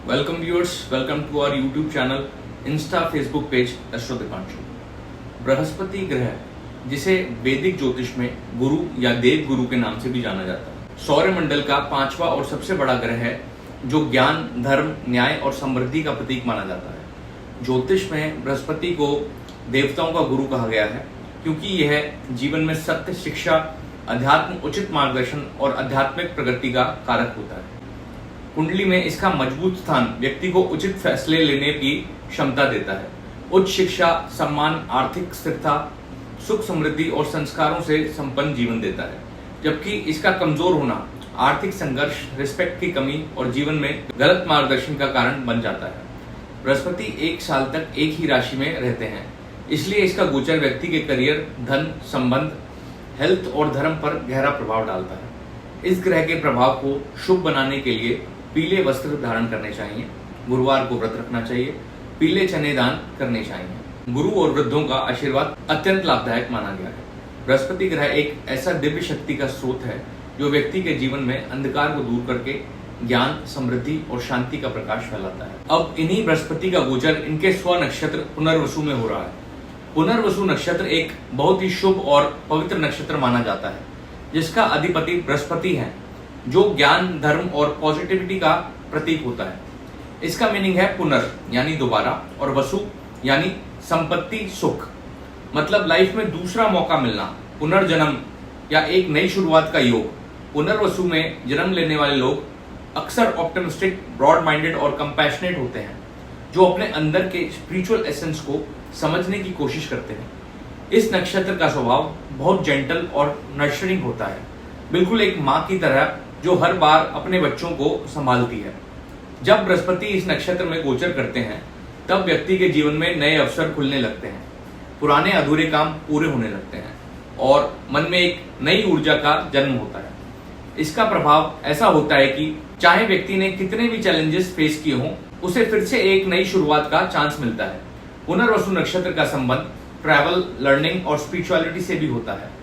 Welcome viewers, welcome to our YouTube channel, Insta Facebook page astro Deepanshu. Brihaspati ग्रह, जिसे वैदिक ज्योतिष में गुरु या देव गुरु के नाम से भी जाना जाता है, सौरमंडल का पांचवा और सबसे बड़ा ग्रह है, जो ज्ञान, धर्म, न्याय और समृद्धि का प्रतीक माना जाता है। ज्योतिष में बृहस्पति को देवताओं का गुरु कहा गया है, क्योंकि यह जीवन में सत्य, शिक्षा, अध्यात्म, उचित मार्गदर्शन और आध्यात्मिक प्रगति का कारक होता है। कुंडली में इसका मजबूत स्थान व्यक्ति को उचित फैसले लेने की क्षमता देता है। उच्च शिक्षा, सम्मान, आर्थिक स्थिरता, सुख, समृद्धि और संस्कारों से संपन्न जीवन देता है, जबकि इसका कमजोर होना आर्थिक संघर्ष, रिस्पेक्ट की कमी और जीवन में गलत मार्गदर्शन का कारण बन जाता है। बृहस्पति 1 साल तक एक ही राशि में रहते हैं, इसलिए इसका गोचर व्यक्ति के करियर, धन, संबंध, हेल्थ और धर्म पर गहरा प्रभाव डालता है। इस ग्रह के प्रभाव को शुभ बनाने के लिए पीले वस्त्र धारण करने चाहिए, गुरुवार को व्रत रखना चाहिए, पीले चने दान करने चाहिए। गुरु और वृद्धों का आशीर्वाद अत्यंत लाभदायक माना गया है। बृहस्पति ग्रह एक ऐसा दिव्य शक्ति का स्रोत है, जो व्यक्ति के जीवन में अंधकार को दूर करके ज्ञान, समृद्धि और शांति का प्रकाश फैलाता है। अब इन्हीं बृहस्पति का गोचर इनके स्व नक्षत्र पुनर्वसु में हो रहा है। पुनर्वसु नक्षत्र एक बहुत ही शुभ और पवित्र नक्षत्र माना जाता है, जिसका अधिपति बृहस्पति है, जो ज्ञान, धर्म और पॉजिटिविटी का प्रतीक होता है। इसका मीनिंग है पुनर यानी दोबारा, और वसु यानी संपत्ति, सुख, मतलब लाइफ में दूसरा मौका मिलना, पुनर्जन्म या एक नई शुरुआत का योग। पुनर्वसु में जन्म लेने वाले लोग अक्सर ऑप्टिमिस्टिक, ब्रॉड माइंडेड और कंपैशनेट होते हैं, जो अपने अंदर के स्पिरिचुअल एसेंस को समझने की कोशिश करते हैं। इस नक्षत्र का स्वभाव बहुत जेंटल और नर्चरिंग होता है, बिल्कुल एक माँ की तरह, जो हर बार अपने बच्चों को संभालती है। जब बृहस्पति इस नक्षत्र में गोचर करते हैं, तब व्यक्ति के जीवन में नए अवसर खुलने लगते हैं, पुराने अधूरे काम पूरे होने लगते हैं और मन में एक नई ऊर्जा का जन्म होता है। इसका प्रभाव ऐसा होता है कि चाहे व्यक्ति ने कितने भी चैलेंजेस फेस किए हों, उसे फिर से एक नई शुरुआत का चांस मिलता है। पुनर्वसु नक्षत्र का संबंध ट्रैवल, लर्निंग और स्पिरिचुअलिटी से भी होता है,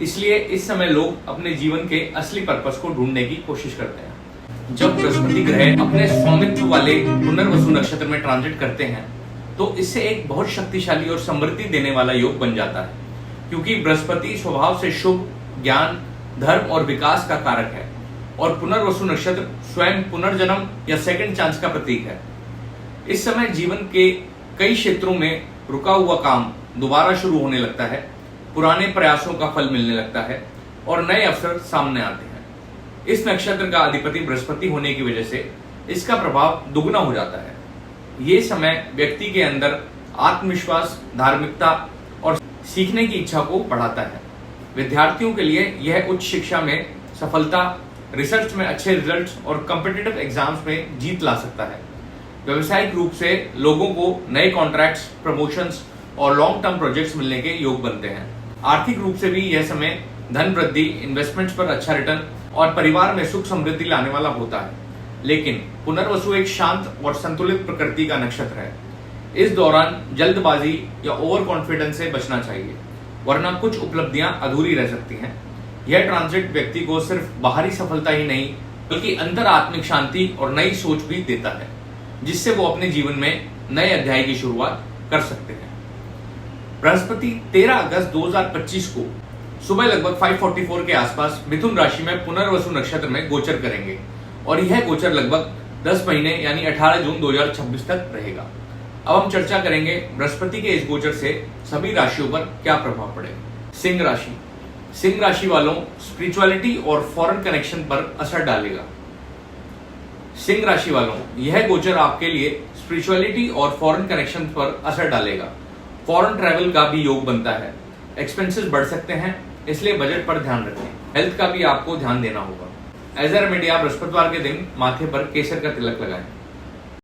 इसलिए इस समय लोग अपने जीवन के असली पर्पस को ढूंढने की कोशिश करते हैं। जब बृहस्पति ग्रह अपने स्वामित्व वाले पुनर्वसु नक्षत्र में ट्रांजिट करते हैं, तो इससे एक बहुत शक्तिशाली और समृद्धि देने वाला योग बन जाता है, क्योंकि बृहस्पति स्वभाव से शुभ, ज्ञान, धर्म और विकास का कारक है, और पुनर्वसु नक्षत्र स्वयं पुनर्जन्म या सेकंड चांस का प्रतीक है। इस समय जीवन के कई क्षेत्रों में रुका हुआ काम दोबारा शुरू होने लगता है, पुराने प्रयासों का फल मिलने लगता है और नए अवसर सामने आते हैं। इस नक्षत्र का अधिपति बृहस्पति होने की वजह से इसका प्रभाव दुगना हो जाता है। ये समय व्यक्ति के अंदर आत्मविश्वास, धार्मिकता और सीखने की इच्छा को बढ़ाता है। विद्यार्थियों के लिए यह उच्च शिक्षा में सफलता, रिसर्च में अच्छे रिजल्ट्स और कॉम्पिटिटिव एग्जाम्स में जीत ला सकता है। व्यवसायिक रूप से लोगों को नए कॉन्ट्रैक्ट्स, प्रमोशंस और लॉन्ग टर्म प्रोजेक्ट्स मिलने के योग बनते हैं। आर्थिक रूप से भी यह समय धन वृद्धि, इन्वेस्टमेंट्स पर अच्छा रिटर्न और परिवार में सुख समृद्धि लाने वाला होता है। लेकिन पुनर्वसु एक शांत और संतुलित प्रकृति का नक्षत्र है। इस दौरान जल्दबाजी या ओवर कॉन्फिडेंस से बचना चाहिए, वरना कुछ उपलब्धियां अधूरी रह सकती हैं। यह ट्रांजिट व्यक्ति को सिर्फ बाहरी सफलता ही नहीं, बल्कि अंतर आत्मिक शांति और नई सोच भी देता है, जिससे वो अपने जीवन में नए अध्याय की शुरुआत कर सकते हैं। बृहस्पति 13 अगस्त 2025 को सुबह लगभग 5:44 के आसपास मिथुन राशि में पुनर्वसु नक्षत्र में गोचर करेंगे, और यह गोचर लगभग 10 महीने यानी 18 जून 2026 तक रहेगा। अब हम चर्चा करेंगे बृहस्पति के इस गोचर से सभी राशियों पर क्या प्रभाव पड़ेगा। सिंह राशि। सिंह राशि वालों स्पिरिचुअलिटी और फॉरेन कनेक्शन पर असर डालेगा। सिंह राशि वालों, यह गोचर आपके लिए स्पिरिचुअलिटी और फॉरेन कनेक्शन पर असर डालेगा। फॉरेन ट्रैवल का भी योग बनता है। एक्सपेंसेस बढ़ सकते हैं, इसलिए बजट पर ध्यान रखें। हेल्थ का भी आपको ध्यान देना होगा। एज अ रेमेडी, आप बृहस्पतिवार के दिन माथे पर केसर का तिलक लगाएं।